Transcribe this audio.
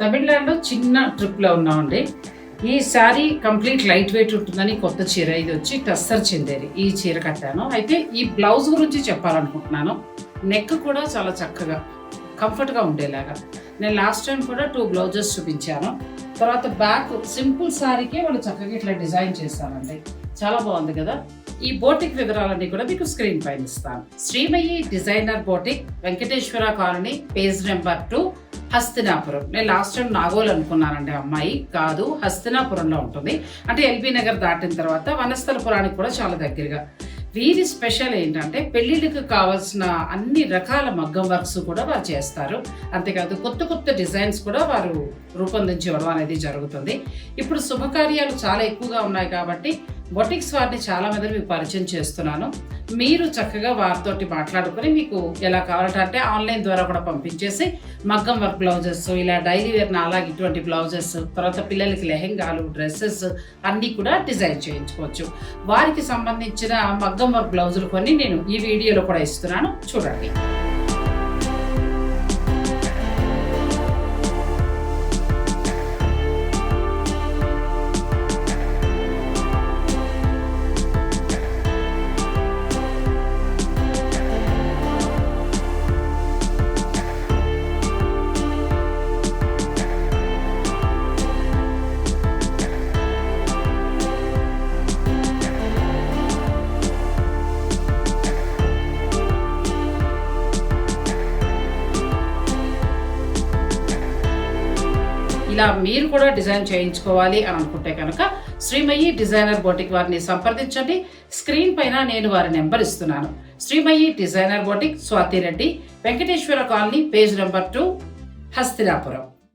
తమిళనాడులో చిన్న ట్రిప్లో ఉన్నామండి. ఈ శారీ కంప్లీట్ లైట్ వెయిట్ ఉంటుందని కొత్త చీర ఇది వచ్చి టస్సర్ చిందేరి ఈ చీర కట్టాను. అయితే ఈ బ్లౌజ్ గురించి చెప్పాలనుకుంటున్నాను. నెక్ కూడా చాలా చక్కగా కంఫర్ట్గా ఉండేలాగా నేను లాస్ట్ టైం కూడా 2 బ్లౌజెస్ చూపించాను. తర్వాత బ్యాక్ సింపుల్ శారీకే వాళ్ళు చక్కగా ఇట్లా డిజైన్ చేశానండి. చాలా బాగుంది కదా. ఈ బోటిక్ వివరాలన్నీ కూడా మీకు స్క్రీన్ పైన ఇస్తాను. Srimayi designer boutique, Venkateswara colony, page number 2, Hastinapuram. నేను లాస్ట్ టైం నాగోల్ అనుకున్నానండి, అమ్మాయి కాదు, హస్తినాపురంలో ఉంటుంది. అంటే ఎల్బీ నగర్ దాటిన తర్వాత వనస్థలపురానికి కూడా చాలా దగ్గరగా. వీరి స్పెషల్ ఏంటంటే పెళ్ళిళ్ళకి కావాల్సిన అన్ని రకాల మగ్గం వర్క్స్ కూడా వారు చేస్తారు. అంతేకాదు కొత్త కొత్త డిజైన్స్ కూడా వారు రూపొందించి ఇవ్వడం అనేది జరుగుతుంది. ఇప్పుడు శుభకార్యాలు చాలా ఎక్కువగా ఉన్నాయి కాబట్టి బొటిక్స్ వారిని చాలా మంది మీకు పరిచయం చేస్తున్నాను. మీరు చక్కగా వారితోటి మాట్లాడుకొని మీకు ఎలా కావాలంటే ఆన్లైన్ ద్వారా కూడా పంపించేసి మగ్గం వర్క్ బ్లౌజెస్, ఇలా డైలీ వేర్ నాలాగా ఇటువంటి బ్లౌజెస్, తర్వాత పిల్లలకి లెహెంగాలు, డ్రెస్సెస్ అన్నీ కూడా డిజైన్ చేయించుకోవచ్చు. వారికి సంబంధించిన మగ్గం వర్క్ బ్లౌజులు కొన్ని నేను ఈ వీడియోలో కూడా ఇస్తున్నాను, చూడండి. ఇలా మీరు కూడా డిజైన్ చేయించుకోవాలి అని అనుకుంటే కనుక శ్రీమయి డిజైనర్ బోటిక్ వారిని సంప్రదించండి. స్క్రీన్ పైన నేను వారి నెంబర్ ఇస్తున్నాను. Srimayi designer boutique, Swathi Reddy, Venkateswara colony, page number 2, Hastinapuram.